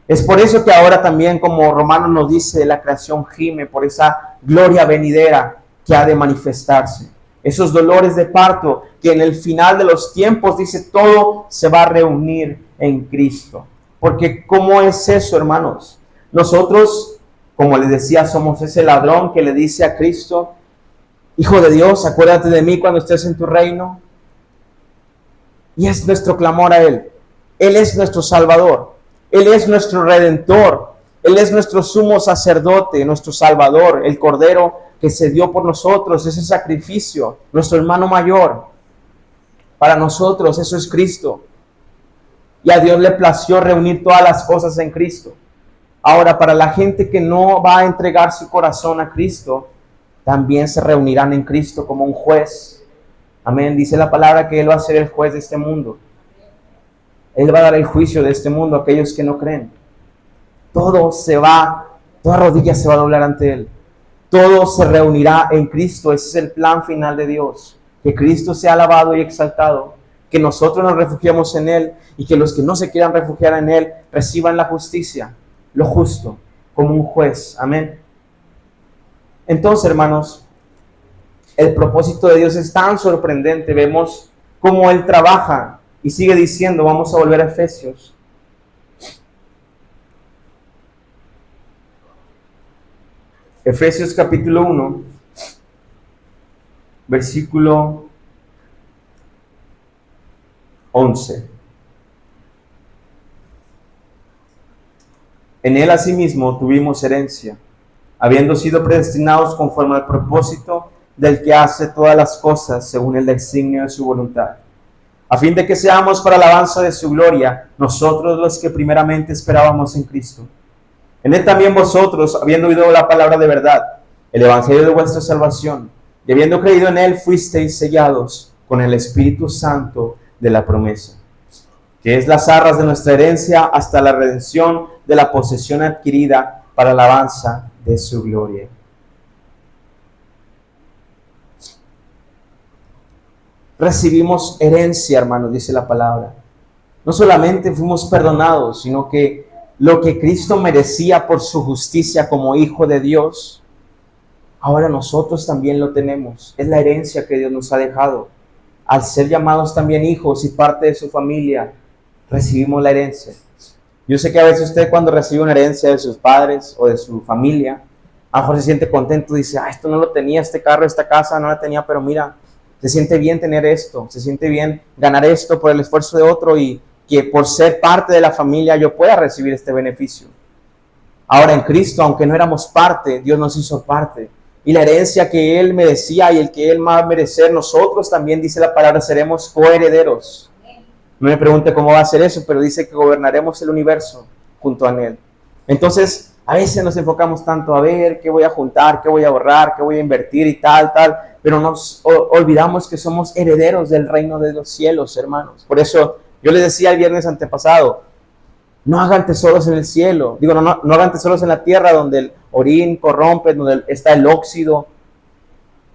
Es por eso que ahora también, como Romanos nos dice, la creación gime por esa gloria venidera que ha de manifestarse. Esos dolores de parto que en el final de los tiempos, dice, todo se va a reunir en Cristo. Porque ¿cómo es eso, hermanos? Nosotros, como les decía, somos ese ladrón que le dice a Cristo, Hijo de Dios, acuérdate de mí cuando estés en tu reino. Y es nuestro clamor a Él. Él es nuestro Salvador. Él es nuestro Redentor. Él es nuestro sumo sacerdote, nuestro Salvador, el Cordero que se dio por nosotros, ese sacrificio, nuestro hermano mayor. Para nosotros eso es Cristo. Y a Dios le plació reunir todas las cosas en Cristo. Ahora, para la gente que no va a entregar su corazón a Cristo, también se reunirán en Cristo como un juez. Amén. Dice la palabra que Él va a ser el juez de este mundo. Él va a dar el juicio de este mundo a aquellos que no creen. Toda rodilla se va a doblar ante Él. Todo se reunirá en Cristo. Ese es el plan final de Dios. Que Cristo sea alabado y exaltado. Que nosotros nos refugiemos en Él. Y que los que no se quieran refugiar en Él reciban la justicia, lo justo, como un juez. Amén. Entonces, hermanos, el propósito de Dios es tan sorprendente. Vemos cómo Él trabaja. Y sigue diciendo, vamos a volver a Efesios. Efesios capítulo 1, versículo 11. En Él asimismo tuvimos herencia, habiendo sido predestinados conforme al propósito del que hace todas las cosas según el designio de su voluntad, a fin de que seamos para alabanza de su gloria, nosotros los que primeramente esperábamos en Cristo. En Él también vosotros, habiendo oído la palabra de verdad, el evangelio de vuestra salvación, y habiendo creído en Él, fuisteis sellados con el Espíritu Santo de la promesa, que es las arras de nuestra herencia hasta la redención de la posesión adquirida para alabanza de su gloria. Recibimos herencia, hermanos, dice la palabra. No solamente fuimos perdonados, sino que lo que Cristo merecía por su justicia como Hijo de Dios, ahora nosotros también lo tenemos. Es la herencia que Dios nos ha dejado. Al ser llamados también hijos y parte de su familia, recibimos la herencia. Yo sé que a veces usted, cuando recibe una herencia de sus padres o de su familia, a lo mejor se siente contento, dice, esto no lo tenía, este carro, esta casa no la tenía, pero mira, se siente bien tener esto, se siente bien ganar esto por el esfuerzo de otro y que por ser parte de la familia yo pueda recibir este beneficio. Ahora en Cristo, aunque no éramos parte, Dios nos hizo parte. Y la herencia que Él merecía y el que Él va a merecer, nosotros también, dice la palabra, seremos coherederos. No me pregunte cómo va a ser eso, pero dice que gobernaremos el universo junto a Él. Entonces, a veces nos enfocamos tanto a ver qué voy a juntar, qué voy a ahorrar, qué voy a invertir y tal, pero nos olvidamos que somos herederos del reino de los cielos, hermanos. Por eso yo les decía el viernes antepasado, no hagan tesoros en el cielo, no hagan tesoros en la tierra donde el orín corrompe, donde está el óxido.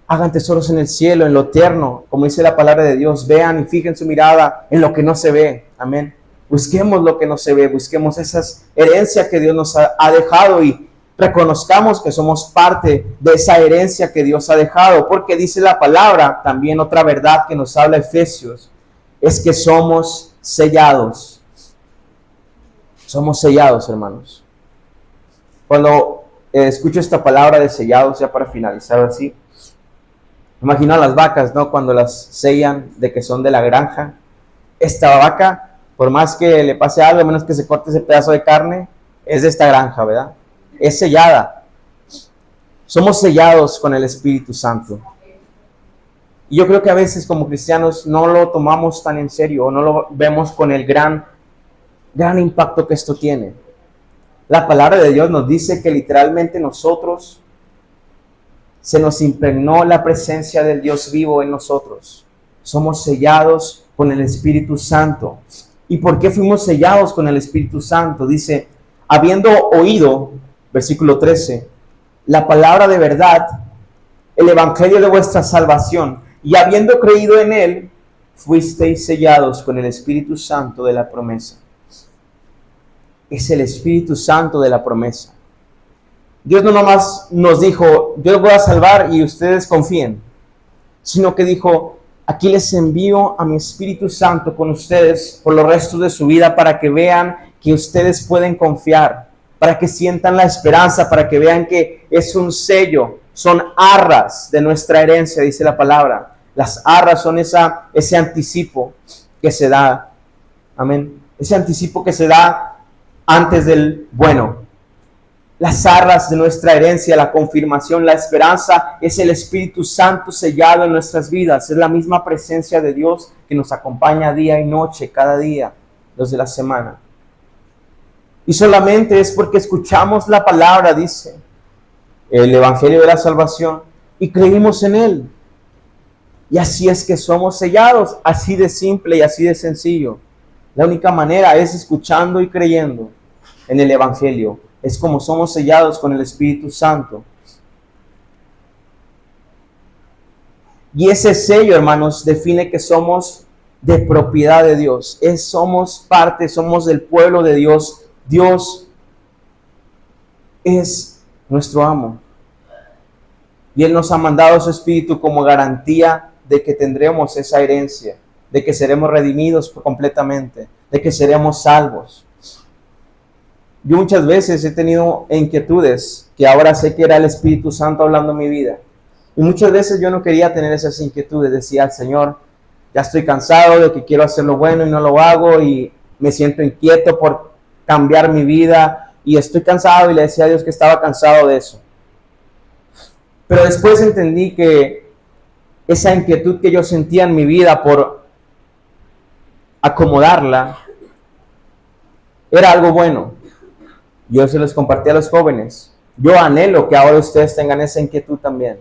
Hagan tesoros en el cielo, en lo eterno, como dice la palabra de Dios. Vean y fijen su mirada en lo que no se ve. Amén. Busquemos lo que no se ve, busquemos esas herencias que Dios nos ha dejado y reconozcamos que somos parte de esa herencia que Dios ha dejado, porque dice la palabra, también otra verdad que nos habla Efesios, es que somos sellados. Somos sellados, hermanos. Cuando escucho esta palabra de sellados, ya para finalizar así, imagino a las vacas, ¿no? Cuando las sellan de que son de la granja. Esta vaca, por más que le pase algo, a menos que se corte ese pedazo de carne, es de esta granja, ¿verdad? Es sellada. Somos sellados con el Espíritu Santo. Y yo creo que a veces como cristianos no lo tomamos tan en serio, o no lo vemos con el gran impacto que esto tiene. La palabra de Dios nos dice que literalmente nosotros se nos impregnó la presencia del Dios vivo en nosotros. somos sellados con el Espíritu Santo. ¿Y por qué fuimos sellados con el Espíritu Santo? Dice, habiendo oído, versículo 13, la palabra de verdad, el evangelio de vuestra salvación, y habiendo creído en él, fuisteis sellados con el Espíritu Santo de la promesa. Es el Espíritu Santo de la promesa. Dios no nomás nos dijo, yo los voy a salvar y ustedes confíen, sino que dijo, aquí les envío a mi Espíritu Santo con ustedes por los restos de su vida para que vean que ustedes pueden confiar, para que sientan la esperanza, para que vean que es un sello, son arras de nuestra herencia, dice la palabra. Las arras son ese anticipo que se da, amén, ese anticipo que se da antes del bueno. Las arras de nuestra herencia, la confirmación, la esperanza, es el Espíritu Santo sellado en nuestras vidas. Es la misma presencia de Dios que nos acompaña día y noche, cada día, los de la semana. Y solamente es porque escuchamos la palabra, dice, el Evangelio de la Salvación, y creímos en él. Y así es que somos sellados, así de simple y así de sencillo. La única manera es escuchando y creyendo en el Evangelio. Es como somos sellados con el Espíritu Santo. Y ese sello, hermanos, define que somos de propiedad de Dios. Somos parte, somos del pueblo de Dios. Dios es nuestro amo. Y Él nos ha mandado su Espíritu como garantía de que tendremos esa herencia, de que seremos redimidos completamente, de que seremos salvos. Yo muchas veces he tenido inquietudes que ahora sé que era el Espíritu Santo hablando en mi vida. Y muchas veces yo no quería tener esas inquietudes. Decía al Señor, ya estoy cansado de que quiero hacer lo bueno y no lo hago y me siento inquieto por cambiar mi vida y estoy cansado, y le decía a Dios que estaba cansado de eso. Pero después entendí que esa inquietud que yo sentía en mi vida por acomodarla era algo bueno. Yo se los compartí a los jóvenes. Yo anhelo que ahora ustedes tengan esa inquietud también.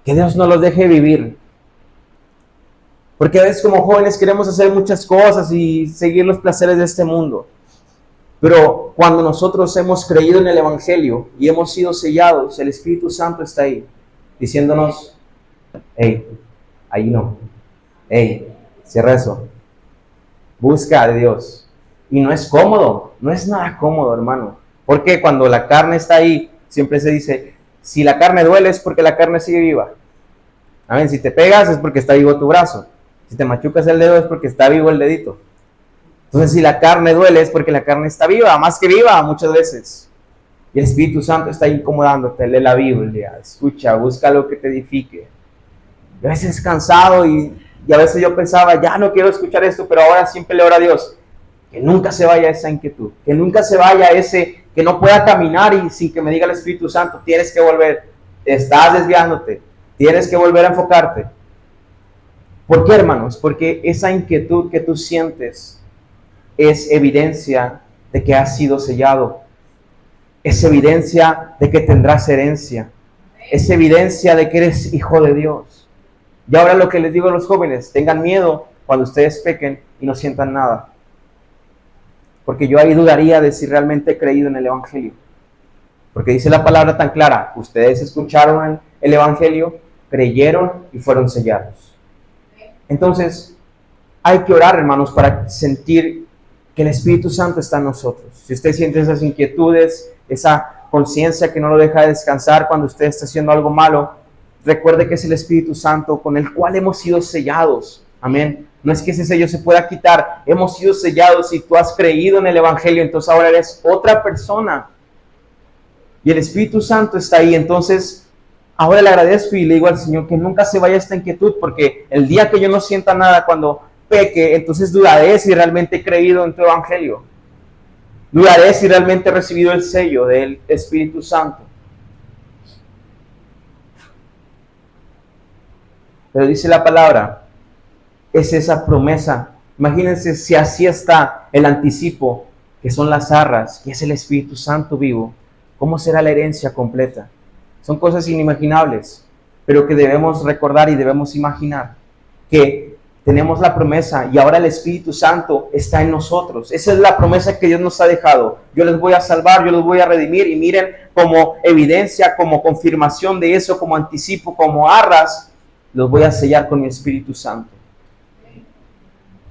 Que Dios no los deje vivir. Porque a veces como jóvenes queremos hacer muchas cosas y seguir los placeres de este mundo. Pero cuando nosotros hemos creído en el Evangelio y hemos sido sellados, el Espíritu Santo está ahí, diciéndonos, hey, ahí no. Hey, cierra eso. Busca de Dios. Y no es cómodo, no es nada cómodo, hermano. Porque cuando la carne está ahí, siempre se dice, si la carne duele es porque la carne sigue viva. Amén, si te pegas es porque está vivo tu brazo. Si te machucas el dedo es porque está vivo el dedito. Entonces si la carne duele es porque la carne está viva, más que viva muchas veces. Y el Espíritu Santo está incomodándote, lee la Biblia, escucha, busca lo que te edifique. Y a veces cansado y a veces yo pensaba, ya no quiero escuchar esto, pero ahora siempre le oro a Dios. Que nunca se vaya esa inquietud, que nunca se vaya ese, que no pueda caminar y sin que me diga el Espíritu Santo, tienes que volver, estás desviándote, tienes que volver a enfocarte. ¿Por qué, hermanos? Porque esa inquietud que tú sientes es evidencia de que has sido sellado, es evidencia de que tendrás herencia, es evidencia de que eres hijo de Dios. Y ahora lo que les digo a los jóvenes, tengan miedo cuando ustedes pequen y no sientan nada. Porque yo ahí dudaría de si realmente he creído en el Evangelio. Porque dice la palabra tan clara, ustedes escucharon el Evangelio, creyeron y fueron sellados. Entonces, hay que orar, hermanos, para sentir que el Espíritu Santo está en nosotros. Si usted siente esas inquietudes, esa conciencia que no lo deja descansar cuando usted está haciendo algo malo, recuerde que es el Espíritu Santo con el cual hemos sido sellados. Amén. No es que ese sello se pueda quitar. Hemos sido sellados y tú has creído en el Evangelio, entonces ahora eres otra persona. Y el Espíritu Santo está ahí. Entonces, ahora le agradezco y le digo al Señor que nunca se vaya esta inquietud, porque el día que yo no sienta nada cuando peque, entonces dudaré si realmente he creído en tu Evangelio. Dudaré si realmente he recibido el sello del Espíritu Santo. Pero dice la palabra, es esa promesa. Imagínense si así está el anticipo, que son las arras, que es el Espíritu Santo vivo. ¿Cómo será la herencia completa? Son cosas inimaginables, pero que debemos recordar y debemos imaginar. que tenemos la promesa y ahora el Espíritu Santo está en nosotros. Esa es la promesa que Dios nos ha dejado. Yo les voy a salvar, yo los voy a redimir, y miren, como evidencia, como confirmación de eso, como anticipo, como arras, los voy a sellar con mi Espíritu Santo.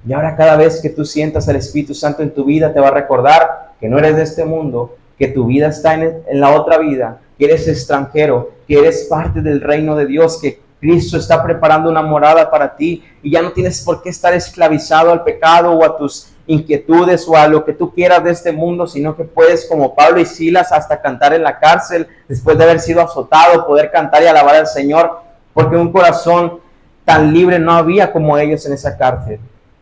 Y ahora cada vez que tú sientas al Espíritu Santo en tu vida, te va a recordar que no eres de este mundo, que tu vida está en la otra vida, que eres extranjero, que eres parte del reino de Dios, que Cristo está preparando una morada para ti y ya no tienes por qué estar esclavizado al pecado o a tus inquietudes o a lo que tú quieras de este mundo, sino que puedes, como Pablo y Silas, hasta cantar en la cárcel, después de haber sido azotado, poder cantar y alabar al Señor, porque un corazón tan libre no había como ellos en esa cárcel.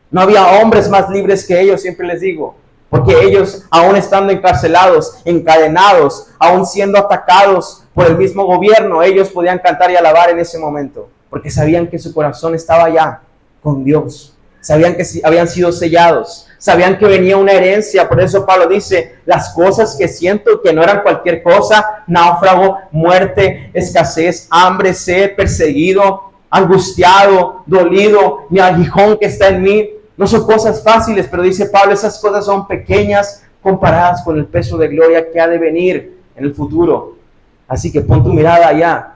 No había hombres más libres que ellos, siempre les digo, porque ellos, aún estando encarcelados, encadenados, aún siendo atacados por el mismo gobierno, ellos podían cantar y alabar en ese momento, porque sabían que su corazón estaba ya con Dios, sabían que habían sido sellados, sabían que venía una herencia. Por eso Pablo dice, las cosas que siento que no eran cualquier cosa, náufrago, muerte, escasez, hambre, sed, perseguido, angustiado, dolido, mi aguijón que está en mí, no son cosas fáciles, pero dice Pablo, esas cosas son pequeñas comparadas con el peso de gloria que ha de venir en el futuro. Así que pon tu mirada allá.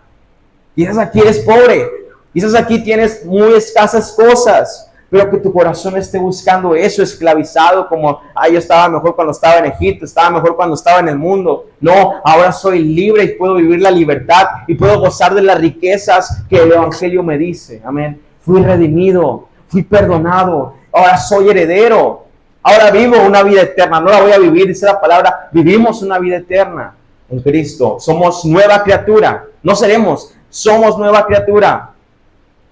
Quizás aquí eres pobre, quizás aquí tienes muy escasas cosas, pero que tu corazón esté buscando eso, esclavizado, como yo estaba mejor cuando estaba en Egipto, estaba mejor cuando estaba en el mundo. No, ahora soy libre y puedo vivir la libertad y puedo gozar de las riquezas que el Evangelio me dice. Amén. Fui redimido, fui perdonado, ahora soy heredero, ahora vivo una vida eterna, no la voy a vivir, dice la palabra, vivimos una vida eterna en Cristo, somos nueva criatura, no seremos, somos nueva criatura.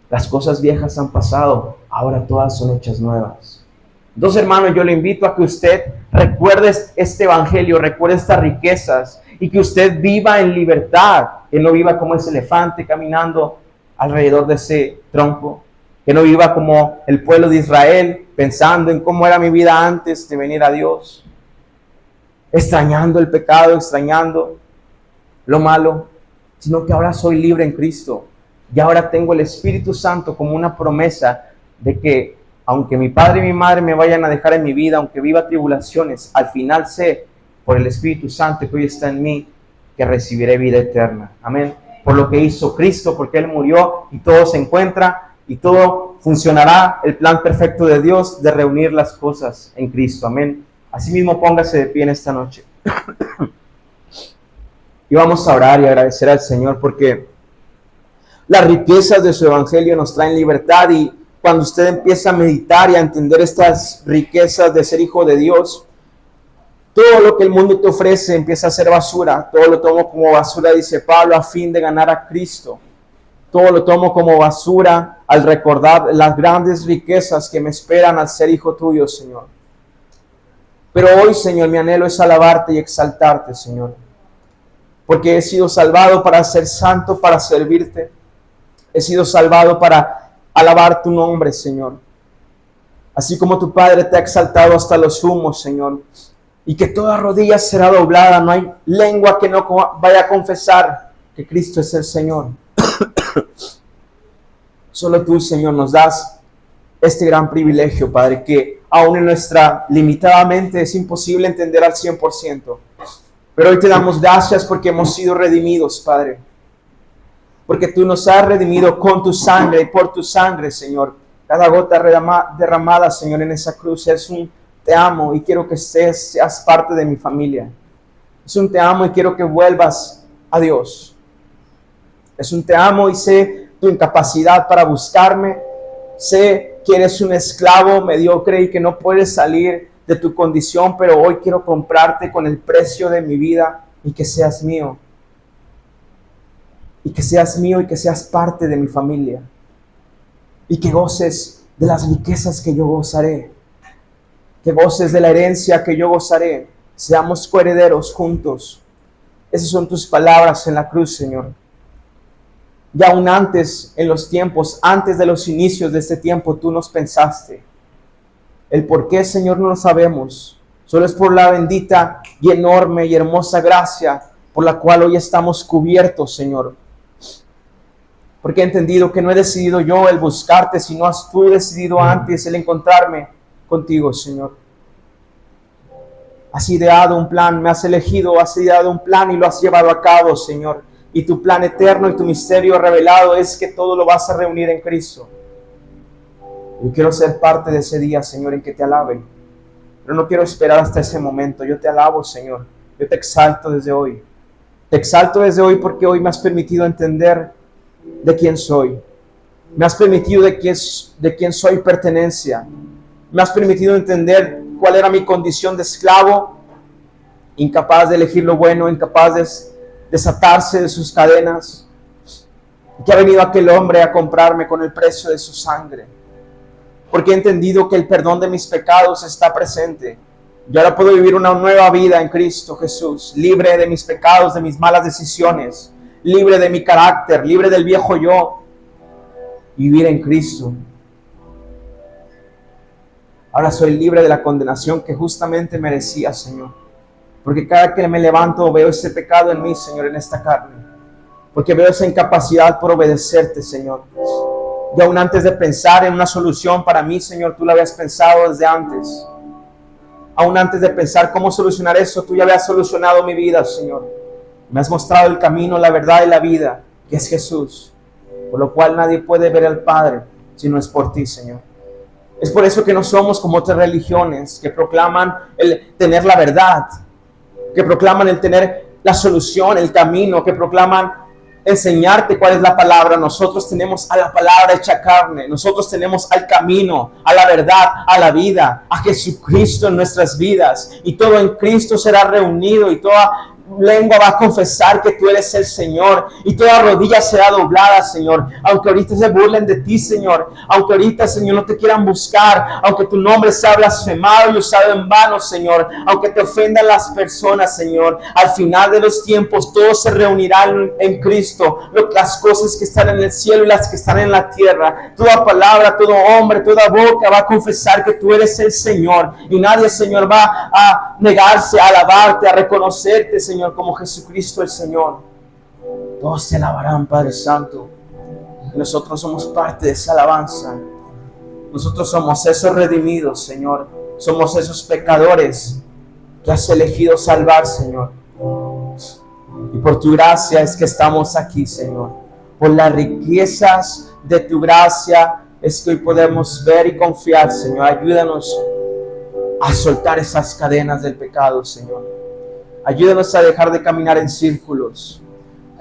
Las cosas viejas han pasado, ahora todas son hechas nuevas. Entonces, hermano, yo le invito a que usted recuerde este evangelio, recuerde estas riquezas y que usted viva en libertad, que no viva como ese elefante caminando alrededor de ese tronco, que no viva como el pueblo de Israel pensando en cómo era mi vida antes de venir a Dios, extrañando el pecado, extrañando lo malo, sino que ahora soy libre en Cristo. Y ahora tengo el Espíritu Santo como una promesa de que aunque mi padre y mi madre me vayan a dejar en mi vida, aunque viva tribulaciones, al final sé por el Espíritu Santo que hoy está en mí que recibiré vida eterna. Amén. Por lo que hizo Cristo, porque Él murió y todo se encuentra y todo funcionará, el plan perfecto de Dios de reunir las cosas en Cristo. Amén. Asimismo, póngase de pie en esta noche. Y vamos a orar y agradecer al Señor porque las riquezas de su evangelio nos traen libertad, y cuando usted empieza a meditar y a entender estas riquezas de ser hijo de Dios, todo lo que el mundo te ofrece empieza a ser basura. Todo lo tomo como basura, dice Pablo, a fin de ganar a Cristo. Todo lo tomo como basura al recordar las grandes riquezas que me esperan al ser hijo tuyo, Señor. Pero hoy, Señor, mi anhelo es alabarte y exaltarte, Señor, porque he sido salvado para ser santo, para servirte. He sido salvado para alabar tu nombre, Señor. Así como tu Padre te ha exaltado hasta los sumos, Señor. Y que toda rodilla será doblada. No hay lengua que no vaya a confesar que Cristo es el Señor. Solo tú, Señor, nos das este gran privilegio, Padre, que aún en nuestra limitada mente es imposible entender al 100%. Pero hoy te damos gracias porque hemos sido redimidos, Padre. Porque tú nos has redimido con tu sangre y por tu sangre, Señor. Cada gota derramada, Señor, en esa cruz es un te amo y quiero que seas parte de mi familia. Es un te amo y quiero que vuelvas a Dios. Es un te amo y sé tu incapacidad para buscarme. Sé que eres un esclavo mediocre y que no puedes salir de tu condición, pero hoy quiero comprarte con el precio de mi vida y que seas mío. Y que seas mío y que seas parte de mi familia. Y que goces de las riquezas que yo gozaré. Que goces de la herencia que yo gozaré. Seamos coherederos juntos. Esas son tus palabras en la cruz, Señor. Y aún antes, en los tiempos, antes de los inicios de este tiempo, tú nos pensaste. El por qué, Señor, no lo sabemos. Solo es por la bendita y enorme y hermosa gracia por la cual hoy estamos cubiertos, Señor. Porque he entendido que no he decidido yo el buscarte, sino has tú decidido antes el encontrarme contigo, Señor. Has ideado un plan, me has elegido, has ideado un plan y lo has llevado a cabo, Señor. Y tu plan eterno y tu misterio revelado es que todo lo vas a reunir en Cristo. Yo quiero ser parte de ese día, Señor, en que te alabe. Pero no quiero esperar hasta ese momento. Yo te alabo, Señor. Yo te exalto desde hoy. Te exalto desde hoy porque hoy me has permitido entender de quién soy. Me has permitido de quién soy pertenencia. Me has permitido entender cuál era mi condición de esclavo, incapaz de elegir lo bueno, incapaz de desatarse de sus cadenas. Que ha venido aquel hombre a comprarme con el precio de su sangre. Porque he entendido que el perdón de mis pecados está presente. Yo ahora puedo vivir una nueva vida en Cristo Jesús, libre de mis pecados, de mis malas decisiones, libre de mi carácter, libre del viejo yo. Vivir en Cristo. Ahora soy libre de la condenación que justamente merecía, Señor. Porque cada que me levanto veo ese pecado en mí, Señor, en esta carne. Porque veo esa incapacidad por obedecerte, Señor. Y aún antes de pensar en una solución para mí, Señor, tú la habías pensado desde antes. Aún antes de pensar cómo solucionar eso, tú ya habías solucionado mi vida, Señor. Me has mostrado el camino, la verdad y la vida, que es Jesús. Por lo cual nadie puede ver al Padre si no es por ti, Señor. Es por eso que no somos como otras religiones que proclaman el tener la verdad, que proclaman el tener la solución, el camino, que proclaman enseñarte cuál es la palabra. Nosotros tenemos a la palabra hecha carne, nosotros tenemos al camino, a la verdad, a la vida, a Jesucristo en nuestras vidas, y todo en Cristo será reunido, y toda lengua va a confesar que tú eres el Señor, y toda rodilla será doblada, Señor. Aunque ahorita se burlen de ti, Señor, aunque ahorita, Señor, no te quieran buscar, aunque tu nombre sea blasfemado y usado en vano, Señor, aunque te ofendan las personas, Señor, al final de los tiempos todos se reunirán en Cristo, las cosas que están en el cielo y las que están en la tierra. Toda palabra, todo hombre, toda boca va a confesar que tú eres el Señor, y nadie, Señor, va a negarse a alabarte, a reconocerte, Señor, como Jesucristo el Señor. Todos te alabarán, Padre Santo. Nosotros somos parte de esa alabanza. Nosotros somos esos redimidos, Señor. Somos esos pecadores que has elegido salvar, Señor. Y por tu gracia es que estamos aquí, Señor. Por las riquezas de tu gracia es que hoy podemos ver y confiar, Señor. Ayúdanos a soltar esas cadenas del pecado, Señor. Ayúdanos a dejar de caminar en círculos.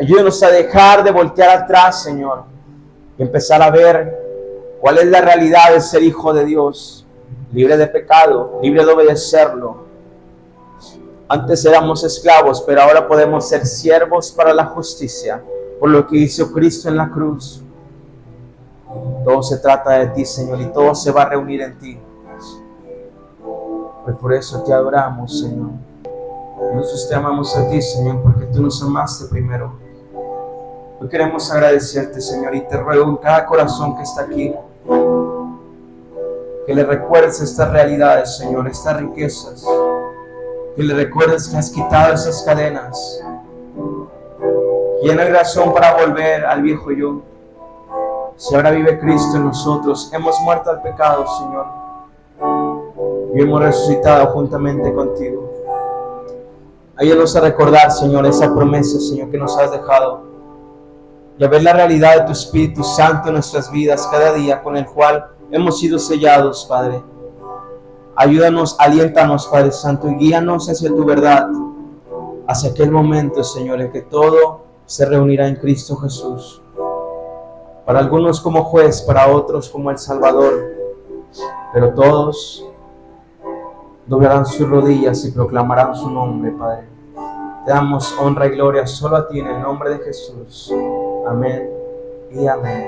Ayúdanos a dejar de voltear atrás, Señor, y empezar a ver cuál es la realidad de ser hijo de Dios, libre de pecado, libre de obedecerlo. Antes éramos esclavos, pero ahora podemos ser siervos para la justicia, por lo que hizo Cristo en la cruz. Todo se trata de ti, Señor, y todo se va a reunir en ti. Pues por eso te adoramos, Señor. Nosotros te amamos a ti, Señor, porque tú nos amaste primero. Hoy queremos agradecerte, Señor, y te ruego en cada corazón que está aquí que le recuerdes estas realidades, Señor, estas riquezas, que le recuerdes que has quitado esas cadenas, y no hay razón para volver al viejo yo. Si ahora vive Cristo en nosotros, hemos muerto al pecado, Señor, y hemos resucitado juntamente contigo. Ayúdanos a recordar, Señor, esa promesa, Señor, que nos has dejado, y a ver la realidad de tu Espíritu Santo en nuestras vidas cada día, con el cual hemos sido sellados, Padre. Ayúdanos, aliéntanos, Padre Santo, y guíanos hacia tu verdad, hacia aquel momento, Señor, en que todo se reunirá en Cristo Jesús. Para algunos como juez, para otros como el Salvador, pero todos doblarán sus rodillas y proclamarán su nombre, Padre. Te damos honra y gloria solo a ti, en el nombre de Jesús. Amén y amén.